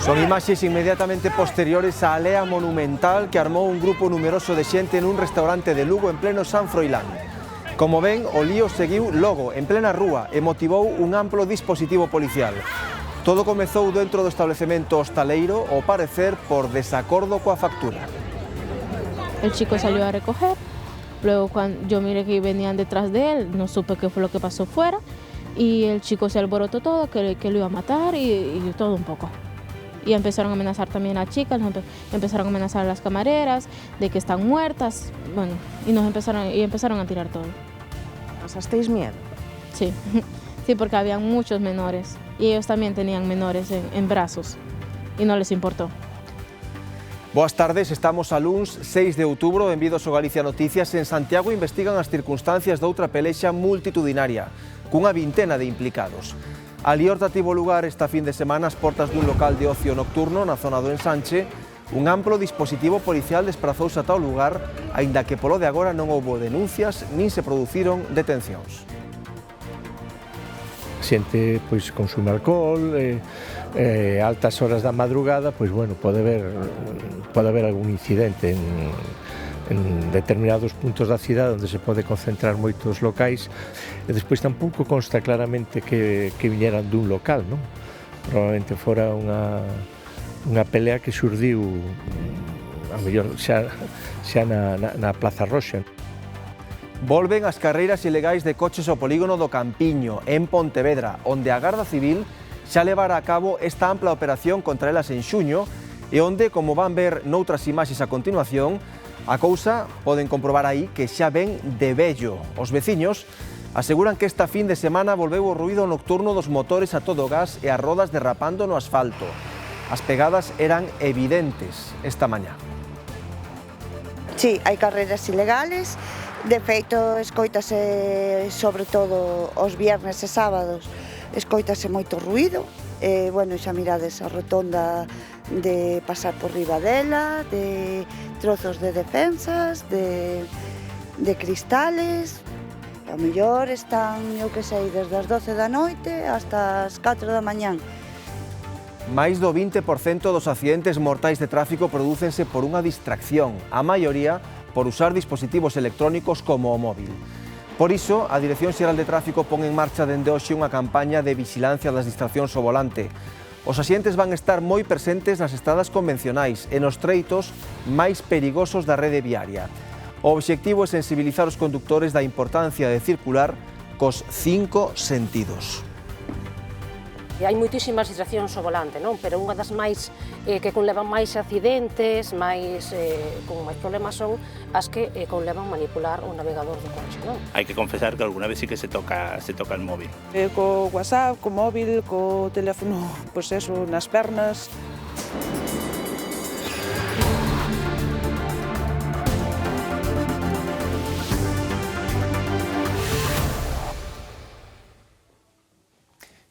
Son imaxes inmediatamente posteriores á lea monumental que armou un grupo numeroso de xente nun restaurante de Lugo en pleno San Froilán. Como ven, o lío seguiu logo, en plena rúa, e motivou un amplo dispositivo policial. Todo comezou dentro do establecemento hostaleiro, ao parecer por desacordo coa factura. El chico salió a recoger, luego cuando yo miré que venían detrás de él, no supe qué fue lo que pasó fuera, y el chico se alborotó todo, que lo iba a matar y todo un poco. Y empezaron a amenazar también a chicas, empezaron a amenazar a las camareras, de que están muertas, bueno, y empezaron a tirar todo. ¿Pasasteis miedo? Sí, sí, porque habían muchos menores, y ellos también tenían menores en brazos, y no les importó. Boas tardes, estamos a luns 6 de outubro, benvidos ao Galicia Noticias. En Santiago investigan as circunstancias doutra pelexa multitudinaria, cunha vintena de implicados. A liorta tivo lugar esta fin de semana ás portas dun local de ocio nocturno na zona do Ensanche. Un amplo dispositivo policial desprazouse ata o lugar, aínda que polo de agora non houbo denuncias nin se produciron detencións. Xente pois consume alcohol, altas horas da madrugada, pois bueno, pode haber algún incidente en determinados puntos da cidade onde se pode concentrar moitos locais, e despois tampouco consta claramente que viñeran dun local, non? Probablemente fora unha pelea que xurdiu a mellor xa na Plaza Roxa. Volven as carreiras ilegais de coches ao polígono do Campiño, en Pontevedra, onde a Garda Civil xa levara a cabo esta ampla operación contra elas en xuño, e onde, como van ver noutras imaxes a continuación, a cousa poden comprobar aí que xa ven de vello. Os veciños aseguran que esta fin de semana volveu o ruído nocturno dos motores a todo gas e as rodas derrapando no asfalto. As pegadas eran evidentes esta mañá. Sí, hai carreras ilegales. De feito, escoítase, sobre todo os viernes e sábados, escoítase moito ruído. Bueno, xa mirades a rotonda de pasar por riba dela, de trozos de defensas, de cristales. A mellor están, eu que sei, desde as 12 da noite hasta as 4 da mañán. Mais do 20% dos accidentes mortais de tráfico prodúcense por unha distracción, a maioría por usar dispositivos electrónicos como o móvil. Por iso, a Dirección Xeral de Tráfico pon en marcha dende hoxe unha campaña de vixilancia das distraccións ao volante. Os axentes van estar moi presentes nas estradas convencionais e nos treitos máis perigosos da rede viaria. O obxectivo é sensibilizar os condutores da importancia de circular cos 5 sentidos. Hai moitísimas distraccións ao volante, non? Pero unha das máis que conlevan máis accidentes, con máis problemas son as que conlevan manipular o navegador do coche, non? Hai que confesar que alguna vez sí que se toca el móvil. Co WhatsApp, co móvil, co teléfono, pois eso, nas pernas.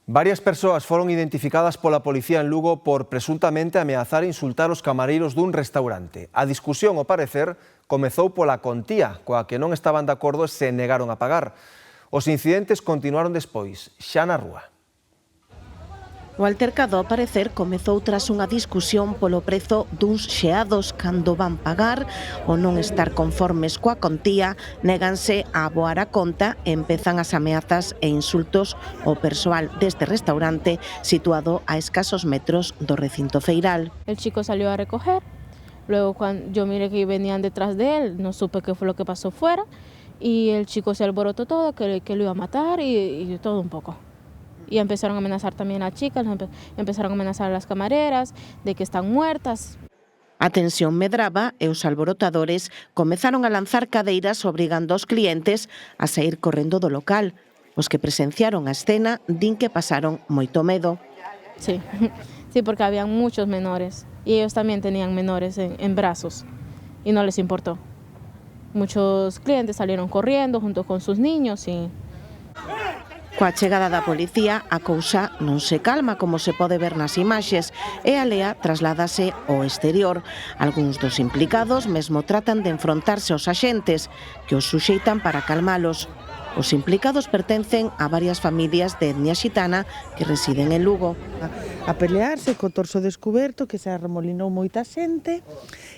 Varias persoas foron identificadas pola policía en Lugo por presuntamente ameazar e insultar os camareiros dun restaurante. A discusión, ao parecer, comezou pola contía, coa que non estaban de acordo e se negaron a pagar. Os incidentes continuaron despois, xa na rúa. O altercado, ao parecer, comezou tras unha discusión polo prezo duns xeados cando van pagar ou non estar conformes coa contía, néganse a aboar a conta e empezan as ameazas e insultos ao persoal deste restaurante situado a escasos metros do recinto feiral. El chico salió a recoger, luego cuando yo miré que venían detrás de él, no supe qué fue lo que pasó fuera, y el chico se alborotó todo, que lo iba a matar y todo un poco. Y empezaron a amenazar también a chicas, empezaron a amenazar a las camareras, de que están muertas. A tensión medraba e os alborotadores comezaron a lanzar cadeiras obrigando aos clientes a sair correndo do local. Os que presenciaron a escena din que pasaron moito medo. Sí, sí, porque habían muchos menores y ellos también tenían menores en brazos y no les importó. Muchos clientes salieron corriendo junto con sus niños y... Coa chegada da policía, a cousa non se calma, como se pode ver nas imaxes, e a lea trasládase ao exterior. Algúns dos implicados mesmo tratan de enfrontarse aos axentes, que os suxeitan para calmalos. Os implicados pertencen a varias familias de etnia xitana que residen en Lugo. A pelearse co torso descuberto, que se arremolinou moita xente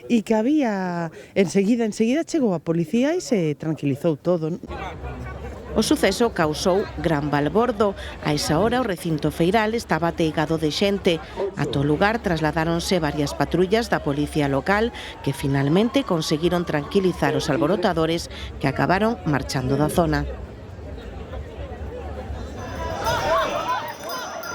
e que había enseguida chegou a policía e se tranquilizou todo. O suceso causou gran balbordo. A esa hora o recinto feiral estaba ateigado de xente. Ata o lugar trasladáronse varias patrullas da policía local que finalmente conseguiron tranquilizar os alborotadores que acabaron marchando da zona.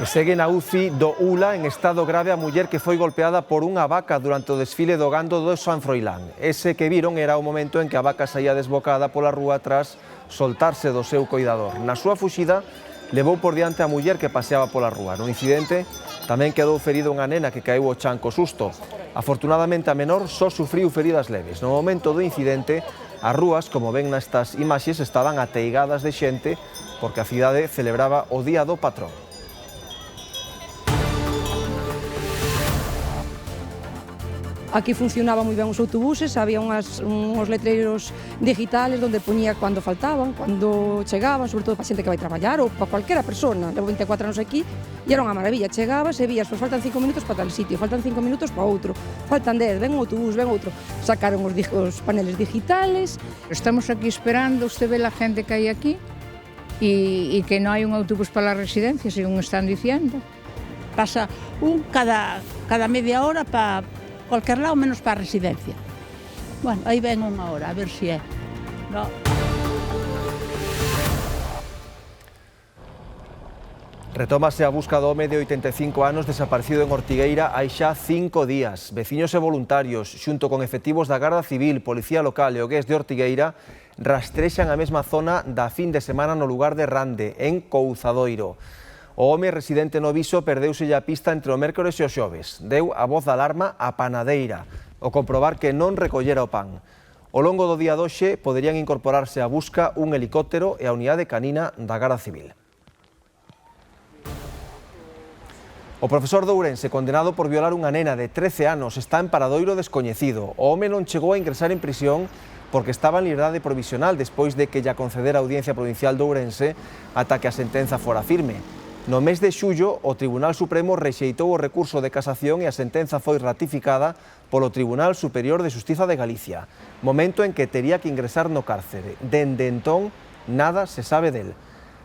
E segue na UCI do Ula en estado grave a muller que foi golpeada por unha vaca durante o desfile do gando do San Froilán. Ese que viron era o momento en que a vaca saía desbocada pola rúa tras soltarse do seu coidador. Na súa fuxida, levou por diante a muller que paseaba pola rúa. No incidente, tamén quedou ferida unha nena que caeu ao chan co susto. Afortunadamente, a menor só sufriu feridas leves. No momento do incidente, as rúas, como ven nestas imaxes, estaban ateigadas de xente porque a cidade celebraba o Día do Patrón. Aquí funcionaban moi ben os autobuses, había uns letreiros digitales onde poñía cando faltaban, cando chegaban, sobre todo para xente que vai traballar ou para cualquera persona. Levo 24 anos aquí e era unha maravilla. Chegabas e vías, faltan 5 minutos para tal sitio, faltan 5 minutos para outro, faltan 10, ven un autobús, ven outro. Sacaron os paneles digitales. Estamos aquí esperando, usted ve la gente que hai aquí e que non hai un autobús para las residencias, según están diciendo. Pasa un cada media hora para cualquier lado menos para a residencia. Bueno, aí ven unha hora, a ver se é. No. Retómase a busca do home de 85 anos desaparecido en Ortigueira hai xa 5 días. Veciños e voluntarios, xunto con efectivos da Garda Civil, Policía Local e o GES de Ortigueira, rastrexan a mesma zona da fin de semana no lugar de Rande, en Couzadoiro. O home residente no Viso perdeuselle a pista entre o mércores e o xoves. Deu a voz de alarma á panadeira, ao comprobar que non recollera o pan. Ao longo do día doxe poderían incorporarse á busca un helicóptero e a unidade canina da Garda Civil. O profesor de Ourense, condenado por violar unha nena de 13 anos, está en paradoiro descoñecido. O home non chegou a ingresar en prisión porque estaba en liberdade provisional despois de que lla concedera a Audiencia Provincial de Ourense ata que a sentenza fora firme. No mes de xullo, o Tribunal Supremo rexeitou o recurso de casación e a sentenza foi ratificada polo Tribunal Superior de Xustiza de Galicia, momento en que tería que ingresar no cárcere. Dende entón, nada se sabe del.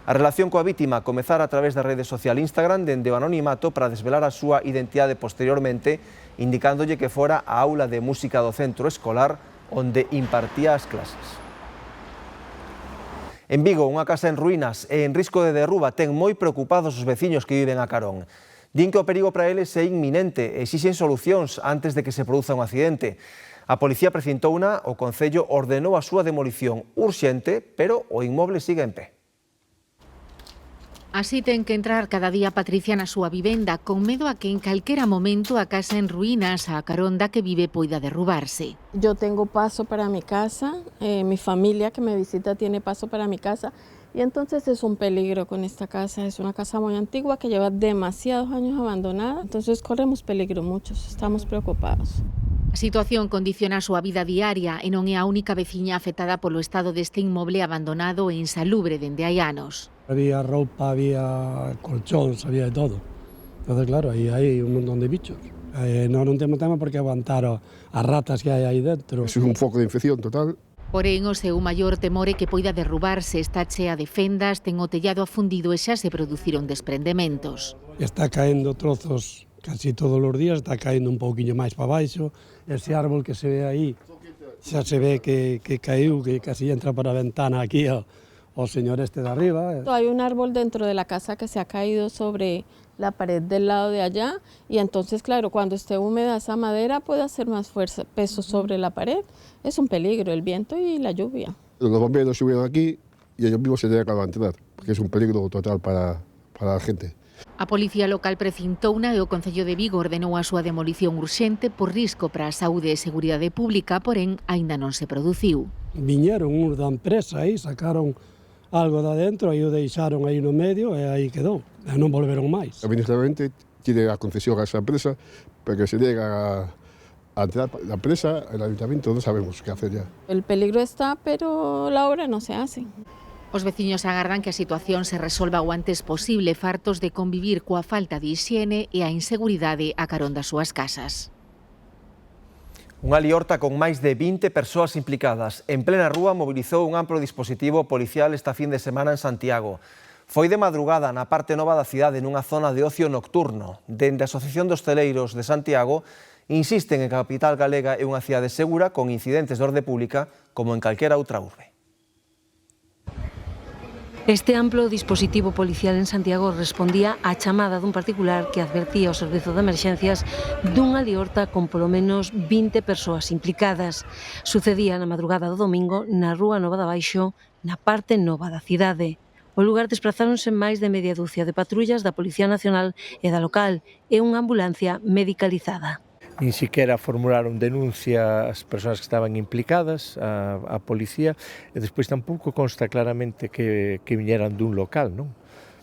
A relación coa vítima comezara a través da rede social Instagram dende o anonimato para desvelar a súa identidade posteriormente, indicándolle que fora a aula de música do centro escolar onde impartía as clases. En Vigo, unha casa en ruínas e en risco de derruba ten moi preocupados os veciños que viven a carón. Din que o perigo para eles é inminente e exixen solucións antes de que se produza un accidente. A policía precintouna, o Concello ordenou a súa demolición urxente, pero o inmoble sigue en pé. Así ten que entrar cada día Patricia na súa vivenda, con medo a que en calquera momento a casa en ruínas a carón da que vive poida derrubarse. Yo tengo paso para mi casa, mi familia que me visita tiene paso para mi casa y entonces es un peligro con esta casa. Es una casa muy antigua que lleva demasiados años abandonada, entonces corremos peligro muchos, estamos preocupados. A situación condiciona a súa vida diaria e non é a única veciña afectada polo estado deste inmoble abandonado e insalubre dende hai anos. Había roupa, había colchóns, había de todo. Entonces, claro, aí hai un montón de bichos. Non temos tema porque aguantar as ratas que hai aí dentro. É un foco de infección total. Porén, o seu maior temor é que poida derrubarse, está chea de fendas, ten o tellado afundido e xa se produciron desprendementos. Está caendo trozos casi todos os días, está caendo un pouquiño máis para baixo. Ese árbol que se ve aí, xa se ve que caiu, que casi entra para a ventana aquí o señor este de arriba. Hay un árbol dentro de la casa que se ha caído sobre la pared del lado de allá y entonces, claro, cuando esté húmeda esa madera puede hacer más fuerza, peso sobre la pared. Es un peligro el viento y la lluvia. Los bomberos subieron aquí y ellos mismos se tienen que abandonar, porque es un peligro total para la gente. A Policía Local precintouna e o Concello de Vigo ordenou a súa demolición urxente por risco para a saúde e seguridade pública, porén, aínda non se produciu. Viñeron uns da empresa aí, sacaron algo de adentro, aí o deixaron aí no medio e aí quedou, e non volveron máis. Administrativamente tiene a concesión a esa empresa, pero que se llega a entrar la empresa, el ayuntamiento, no sabemos qué hacer ya. El peligro está, pero la obra no se hace. Os veciños agardan que a situación se resolva o antes posible, fartos de convivir coa falta de hixiene e a inseguridade a carón das súas casas. Unha liorta con máis de 20 persoas implicadas. En plena rúa mobilizou un amplo dispositivo policial esta fin de semana en Santiago. Foi de madrugada na parte nova da cidade nunha zona de ocio nocturno. Dende a Asociación de Hostaleiros de Santiago insisten en que a capital galega é unha cidade segura con incidentes de orde pública como en calquera outra urbe. Este amplo dispositivo policial en Santiago respondía á chamada dun particular que advertía ao servizo de emerxencias dunha liorta con polo menos 20 persoas implicadas. Sucedía na madrugada do domingo na Rúa Nova de Baixo, na parte nova da cidade. Ao lugar desplazáronse máis de media dúcia de patrullas da Policía Nacional e da local e unha ambulancia medicalizada. Nin siquiera formularon denuncia as persoas que estaban implicadas, a policía, e despois tampouco consta claramente que viñeran dun local, non?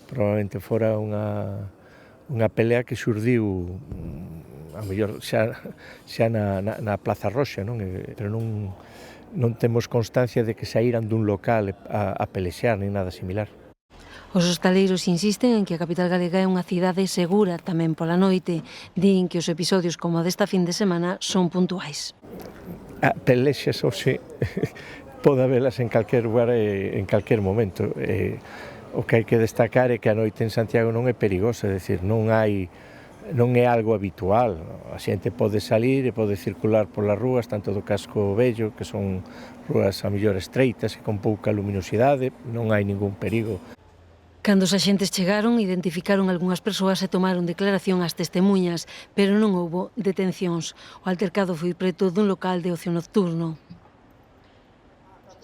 Probablemente fora unha pelea que xurdiu a mellor xa na Plaza Roxa, non? Pero non temos constancia de que saíran dun local a pelexar nin nada similar. Os hostaleiros insisten en que a capital galega é unha cidade segura tamén pola noite. Din que os episodios como desta fin de semana son puntuais. Pelexas hoxe pode habelas en calquer lugar e en calquer momento. O que hai que destacar é que a noite en Santiago non é perigosa, é dicir, non é algo habitual. A xente pode salir e pode circular polas rúas, tanto do casco vello, que son rúas a mellor estreitas e con pouca luminosidade, non hai ningún perigo. Cando os axentes chegaron, identificaron algunhas persoas e tomaron declaración ás testemunhas, pero non houbo detencións. O altercado foi preto dun local de ocio nocturno.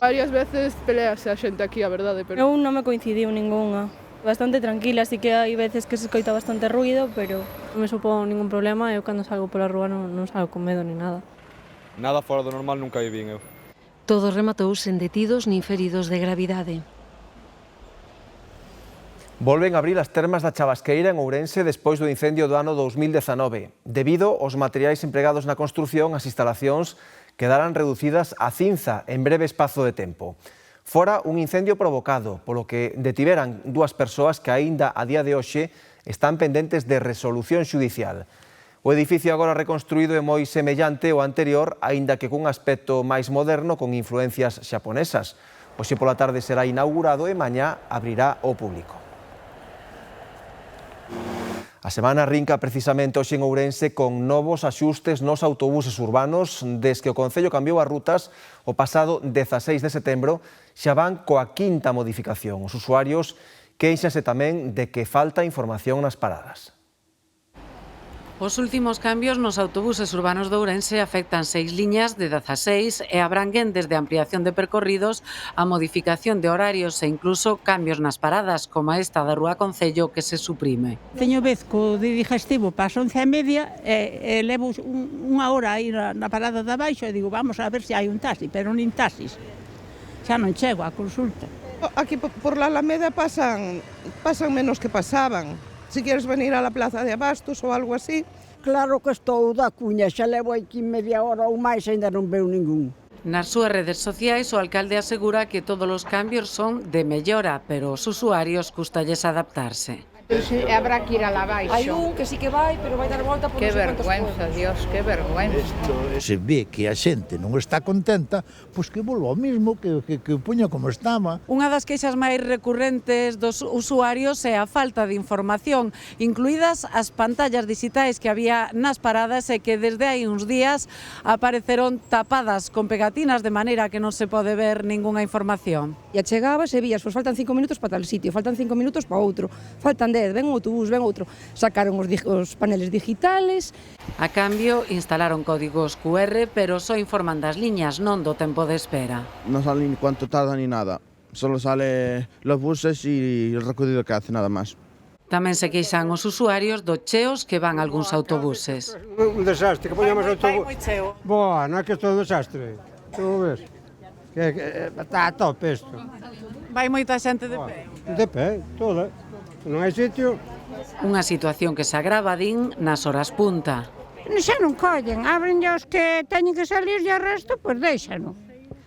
Varias veces pelease a xente aquí, a verdade, pero... Eu non me coincidiu ningunha. Bastante tranquila, así que hai veces que se escoita bastante ruido, pero non me supón ningún problema. Eu cando salgo pola rúa non salgo con medo ni nada. Nada fora do normal nunca vi eu. Todo rematou sen detidos nin feridos de gravidade. Volven a abrir as termas da Chavasqueira en Ourense despois do incendio do ano 2019. Debido aos materiais empregados na construción, as instalacións quedarán reducidas a cinza en breve espazo de tempo. Fora un incendio provocado, polo que detiveran dúas persoas que aínda a día de hoxe están pendentes de resolución xudicial. O edificio agora reconstruído é moi semellante ao anterior, aínda que cun aspecto máis moderno con influencias xaponesas. Hoxe pola tarde será inaugurado e mañá abrirá ao público. A semana rinca precisamente hoxe en Ourense con novos axustes nos autobuses urbanos. Desde que o Concello cambiou as rutas o pasado 16 de setembro, xa van coa quinta modificación. Os usuarios quéixanse tamén de que falta información nas paradas. Os últimos cambios nos autobuses urbanos de Ourense afectan 6 liñas de 16 e abranguen desde ampliación de percorridos a modificación de horarios e incluso cambios nas paradas, como esta da Rúa Concello que se suprime. Teño vez co de digestivo para as 11:30 e levo unha hora aí na parada de abaixo e digo, vamos a ver se hai un taxi, pero nin taxis. Xa non chego á consulta. Aquí por la Alameda pasan menos que pasaban. Si queres venir a la Plaza de Abastos ou algo así. Claro que estou da cuña, xa levo aquí media hora ou máis e ainda non veo ningún. Nas súas redes sociais o alcalde asegura que todos os cambios son de mellora, pero os usuarios custalles adaptarse. Sí, habrá que ir a la baixo. Hai un que sí que vai, pero vai dar volta por Que vergüenza, Dios, que vergüenza. Se ve que a xente non está contenta, pois que volva ao mismo, que poña como estaba. Unha das queixas máis recurrentes dos usuarios é a falta de información, incluídas as pantallas digitais que había nas paradas e que desde hai uns días apareceron tapadas con pegatinas de maneira que non se pode ver ningunha información. E chegabas e vías, pois faltan 5 minutos para tal sitio, faltan 5 minutos para outro, faltan 10, ven un autobús, ven outro. Sacaron os paneles digitales. A cambio, instalaron códigos QR, pero só informan das liñas, non do tempo de espera. Non sale ni cuánto tarda ni nada, solo sale los buses y el recorrido que hace, nada más. Tamén se queixan os usuarios do cheos que van algúns autobuses. Un desastre, que poñamos autobús. Boa, non é que isto é un desastre. Tú ves? Que está a tope isto. Vai moita xente de pé? De pé, toda. Non hai sitio. Unha situación que se agrava, din, nas horas punta. Xa non collen, abren os que teñen que salir e o resto, pois déixano.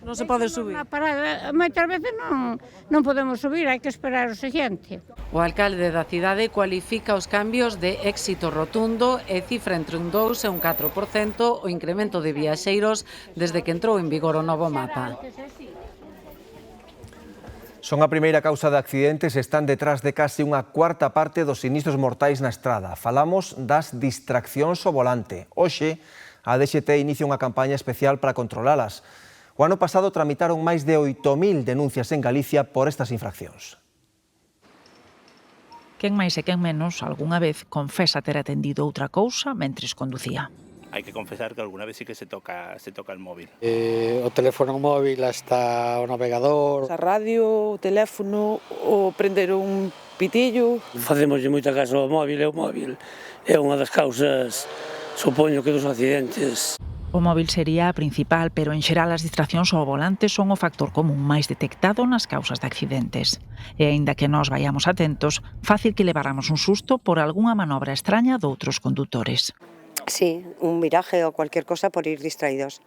Non se pode subir. Na parada, moitas veces non podemos subir, hai que esperar o seguinte. O alcalde da cidade cualifica os cambios de éxito rotundo e cifra entre un 2 e un 4% o incremento de viaxeiros desde que entrou en vigor o novo mapa. Son a primeira causa de accidentes e están detrás de case unha cuarta parte dos sinistros mortais na estrada. Falamos das distraccións ao volante. Hoxe, a DXT inicia unha campaña especial para controlalas. O ano pasado tramitaron máis de 8.000 denuncias en Galicia por estas infraccións. Quen máis e quen menos, algunha vez, confesa ter atendido outra cousa mentres conducía. Hai que confesar que alguna vez sí que se toca el móvil. O teléfono móvil hasta o navegador. A radio, o teléfono, o prender un pitillo. Facemoslle moita caso ao móvil e o móvil é unha das causas, supoño que dos accidentes. O móvil sería a principal, pero en xeral as distraccións ao volante son o factor común máis detectado nas causas de accidentes. E aínda que nós vayamos atentos, fácil que leváramos un susto por algunha manobra extraña doutros condutores. Sí, un viraje ou cualquier cosa por ir distraídos.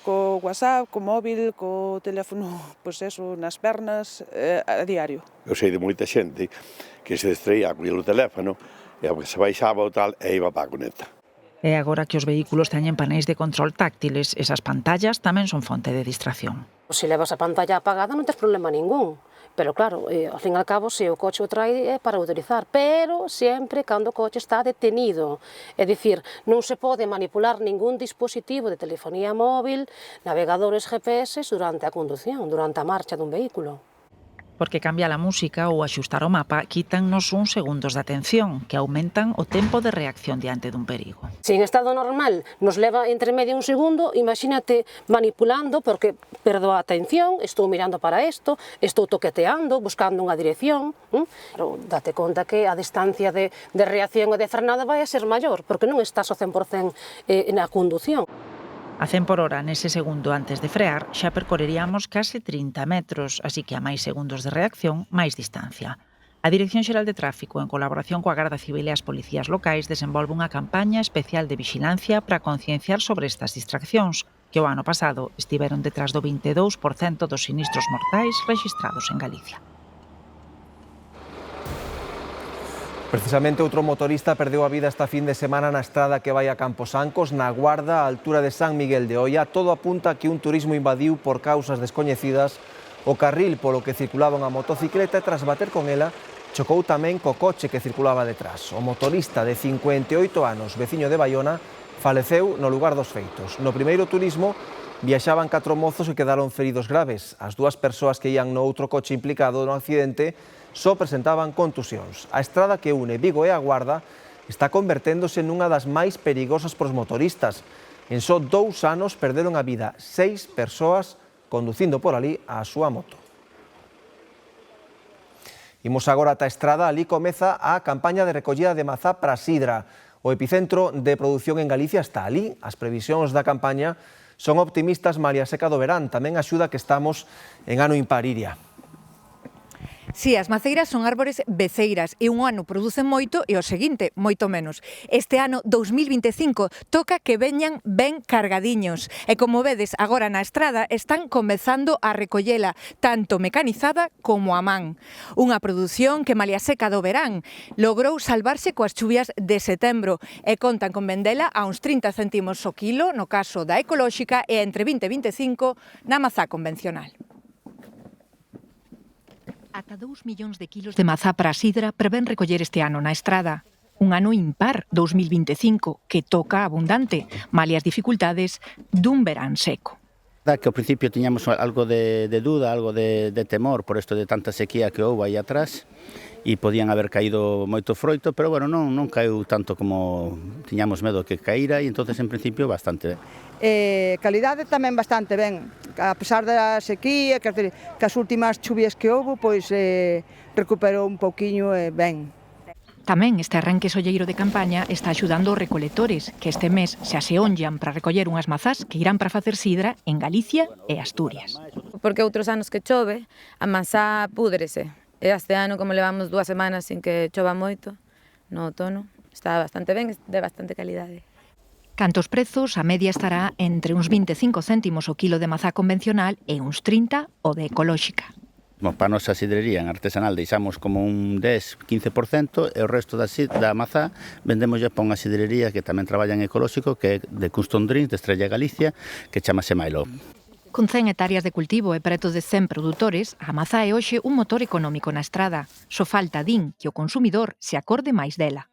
Co WhatsApp, co móvil, co teléfono, pois eso, nas pernas, a diario. Eu sei de moita xente que se distraía co teléfono e se baixaba o tal e iba para a conecta. E agora que os vehículos teñen paneis de control táctiles, esas pantallas tamén son fonte de distracción. Se levas a pantalla apagada non tes problema ningún, pero claro, ao fin e al cabo, se o coche o trae é para utilizar, pero sempre cando o coche está detenido. É dicir, non se pode manipular ningún dispositivo de telefonía móvil, navegadores GPS durante a condución, durante a marcha dun vehículo. Porque cambiar a música ou axustar o mapa quítannos uns segundos de atención que aumentan o tempo de reacción diante dun perigo. Se en estado normal nos leva entre medio un segundo, imagínate manipulando porque perdo a atención, estou mirando para isto, estou toqueteando, buscando unha dirección. Pero date conta que a distancia de reacción e de frenada vai a ser maior porque non estás ao 100% na condución. A 100 por hora nese segundo antes de frear xa percorreríamos case 30 metros, así que a máis segundos de reacción, máis distancia. A Dirección Xeral de Tráfico, en colaboración coa Garda Civil e as policías locais, desenvolve unha campaña especial de vixilancia para concienciar sobre estas distraccións, que o ano pasado estiveron detrás do 22% dos sinistros mortais rexistrados en Galicia. Precisamente outro motorista perdeu a vida esta fin de semana na estrada que vai a Camposancos, na Guarda, á altura de San Miguel de Oia. Todo apunta a que un turismo invadiu por causas descoñecidas o carril polo que circulaba unha motocicleta e tras bater con ela chocou tamén co coche que circulaba detrás. O motorista de 58 anos, veciño de Baiona, faleceu no lugar dos feitos. No primeiro turismo viaxaban 4 mozos e quedaron feridos graves. As 2 persoas que ían no outro coche implicado no accidente só presentaban contusións. A estrada que une Vigo e a Guarda está converténdose nunha das máis perigosas para os motoristas. En só 2 anos perderon a vida 6 persoas conducindo por ali a súa moto. Imos agora ata a estrada, ali comeza a campaña de recollida de mazá para sidra. O epicentro de produción en Galicia está ali. As previsións da campaña son optimistas. María Seca do Verán tamén axuda que estamos en ano impar, Iria. Si, as maceiras son árbores beceiras e un ano producen moito e o seguinte, moito menos. Este ano 2025 toca que veñan ben cargadiños e como vedes agora na estrada están comezando a recollela, tanto mecanizada como a man. Unha produción que Malia Seca do Verán logrou salvarse coas chuvias de setembro e contan con vendela a uns 30 céntimos o kilo no caso da ecolóxica e entre 20 e 25 na mazá convencional. Ata 2 millóns de kilos de mazá para sidra prevén recoller este ano na estrada. Un ano impar, 2025, que toca abundante, malia as dificultades dun verán seco. Que ao principio tiñamos algo de duda, algo de temor por isto de tanta sequía que houve aí atrás e podían haber caído moito froito, pero bueno, non caeu tanto como tiñamos medo que caíra e entonces en principio bastante ben. Calidade tamén bastante ben, a pesar da sequía, que as últimas chuvias que houve, pois recuperou un pouquiño ben. Tamén este arranque solleiro de campaña está axudando os recolectores, que este mes se aseonllan para recoller unhas mazás que irán para facer sidra en Galicia e Asturias. Porque outros anos que chove, a mazá púdrese. E este ano, como levamos 2 semanas sin que chova moito, no outono, está bastante ben, de bastante calidade. Canto aos prezos, a media estará entre uns 25 céntimos o quilo de mazá convencional e uns 30 o de ecolóxica. Para a nosa sidrería en artesanal deixamos como un 10-15% e o resto da mazá vendemos para unha sidrería que tamén traballa en ecolóxico, que é de Custom Drinks, de Estrella Galicia, que chamase Milo. Con 100 hectáreas de cultivo e preto de 100 produtores, a mazá é hoxe un motor económico na estrada. Só falta, din, que o consumidor se acorde máis dela.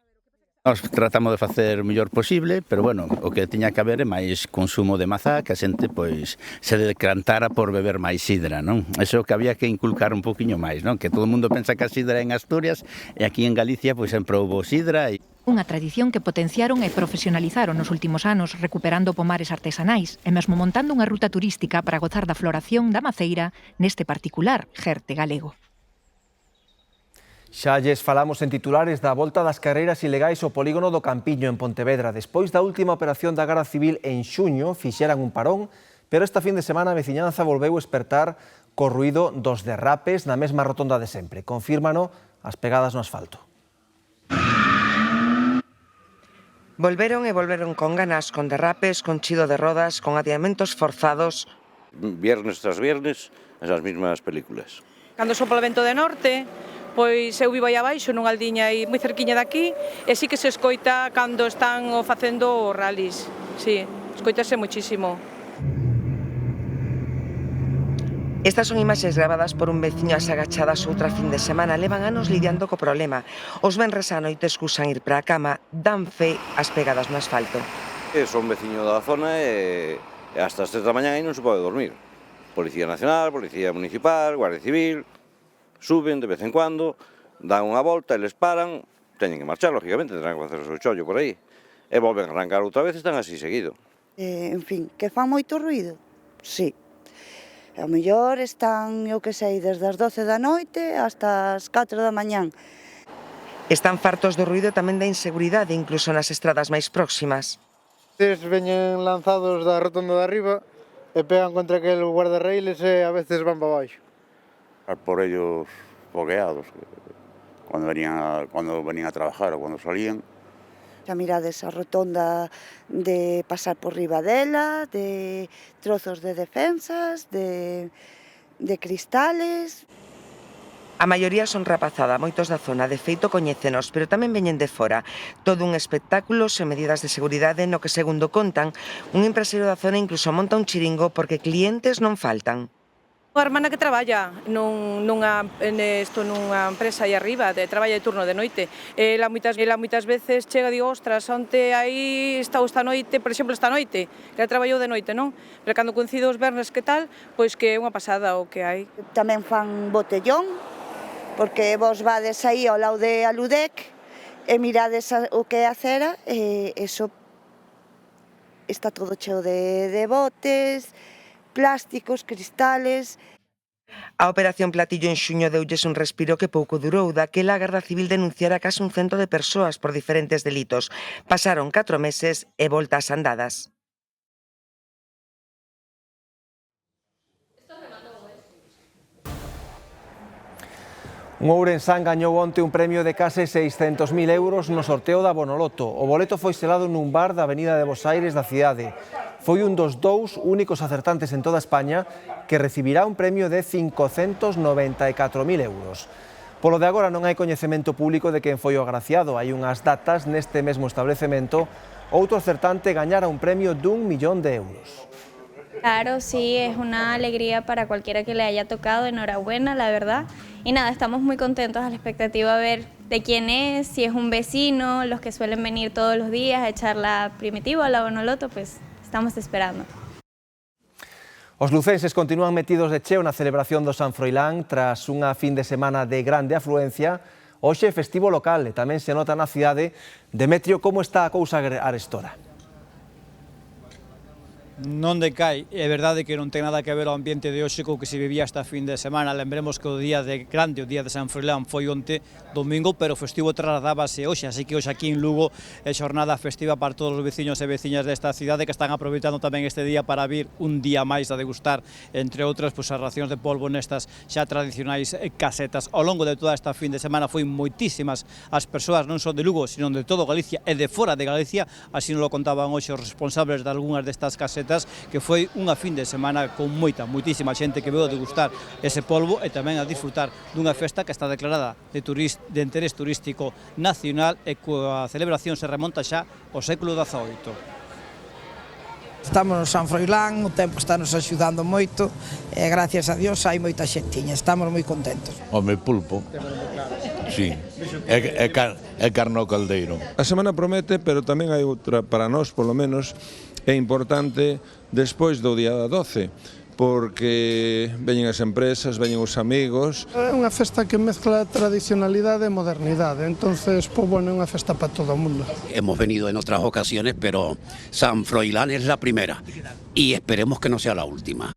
Nós tratamos de facer o mellor posible, pero bueno, o que tiña que haber é máis consumo de mazá, que a xente pois se decantara por beber máis sidra, non? Eso que había que inculcar un poquinho máis, non? Que todo o mundo pensa que a sidra é en Asturias e aquí en Galicia pois sempre houbo sidra e Unha tradición que potenciaron e profesionalizaron nos últimos anos, recuperando pomares artesanais e mesmo montando unha ruta turística para gozar da floración da maceira neste particular Jerte galego. Xa lles falamos en titulares da volta das carreiras ilegais ao polígono do Campiño en Pontevedra. Despois da última operación da Garda Civil en xuño, fixeran un parón, pero esta fin de semana a veciñanza volveu espertar co ruído dos derrapes na mesma rotonda de sempre. Confírmano as pegadas no asfalto. Volveron con ganas, con derrapes, con chido de rodas, con adiamentos forzados. Viernes tras viernes, esas mismas películas. Cando sopra o vento de norte, pois eu vivo aí abaixo nunha aldiña aí moi cerquiña daqui e sí que se escoita cando están facendo os rallies. Sí, escoitase muchísimo. Estas son imaxes gravadas por un veciño ás agachadas outra fin de semana. Levan anos lidiando co problema. Os venres á noite excusan ir para a cama, dan fe as pegadas no asfalto. Son veciño da zona e hasta as 3 da mañá e non se pode dormir. Policía Nacional, Policía Municipal, Guardia Civil, suben de vez en cuando, dan unha volta, eles paran, teñen que marchar, lógicamente, terán que facer o seu chollo por aí, e volven a arrancar outra vez e están así seguido. En fin, que fan moito ruído? Sí. Ao mellor están, eu que sei, desde as 12 da noite hasta as 4 da mañán. Están fartos do ruído tamén da inseguridade, incluso nas estradas máis próximas. Veñen lanzados da rotonda de arriba e pegan contra aquel guardarreiles e a veces van para baixo. Por ellos fogueados, cuando venían a trabajar o cuando salían. Xa mirades a rotonda de pasar por riba dela, de trozos de defensas, de cristales. A maioría son rapazada, moitos da zona, de feito coñécenos, pero tamén veñen de fora. Todo un espectáculo sen medidas de seguridade no que, segundo contan, un empresario da zona incluso monta un chiringo porque clientes non faltan. A hermana que traballa nunha empresa aí arriba, traballa de turno de noite. Ela moitas veces chega e digo, ostras, onte aí está esta noite, por exemplo, esta noite, que ela traballou de noite, non? Pero cando coincido os vernes que tal, pois que é unha pasada o que hai. Tamén fan botellón, porque vos vades aí ao lado de Aludec e mirades o que é a cera e eso está todo cheo de botes, plásticos, cristales. A operación Platillo en xuño deulles un respiro que pouco durou, daquela a Garda Civil denunciara case 100 de persoas por diferentes delitos. Pasaron 4 meses e voltas andadas. Un ourensán gañou onte un premio de case 600.000 euros no sorteo da Bonoloto. O boleto foi selado nun bar da Avenida de Bos Aires da cidade. Foi un dos 2 únicos acertantes en toda España que recibirá un premio de 594.000 euros. Polo de agora non hai coñecemento público de quen foi o agraciado. Hai unhas datas neste mesmo establecemento. Outro acertante gañara un premio d'1 millón de euros. Claro, sí, es una alegría para cualquiera que le haya tocado, enhorabuena, la verdad. Y nada, estamos muy contentos a la expectativa de ver de quién es, si es un vecino, los que suelen venir todos los días a echar la primitiva o la Bonoloto, pues estamos esperando. Os lucenses continúan metidos de cheo na celebración do San Froilán tras unha fin de semana de grande afluencia. Hoxe festivo local e tamén se nota na cidade. Demetrio, como está a cousa arestora? non decai, é verdade que non ten nada que ver o ambiente de hoxe co que se vivía esta fin de semana. Lembremos que o día de grande, o día de San Froilán, foi onte domingo, pero o festivo trasladábase hoxe, así que hoxe aquí en Lugo é xornada festiva para todos os veciños e veciñas desta cidade que están aproveitando tamén este día para vir un día máis a degustar, entre outras, as racións de polvo nestas xa tradicionais casetas. Ao longo de toda esta fin de semana foi moitísimas as persoas, non só de Lugo, sino de todo Galicia e de fora de Galicia, así nos lo contaban hoxe os responsables de algunhas destas casetas, que foi unha fin de semana con moitísima xente que veu a degustar ese polvo e tamén a disfrutar dunha festa que está declarada de interés turístico nacional e coa celebración se remonta xa ao século XVIII. Estamos no San Froilán, o tempo está nos axudando moito e gracias a Dios hai moita xentiña, estamos moi contentos. Home, pulpo. Sí, é carne ao caldeiro. A semana promete, pero tamén hai outra, para nós, polo menos, é importante despois do día 12, porque veñen as empresas, veñen os amigos. É unha festa que mezcla tradicionalidade e modernidade, entonces, pues bueno, é unha festa para todo o mundo. Hemos venido en otras ocasiones, pero San Froilán es la primera y esperemos que no sea la última.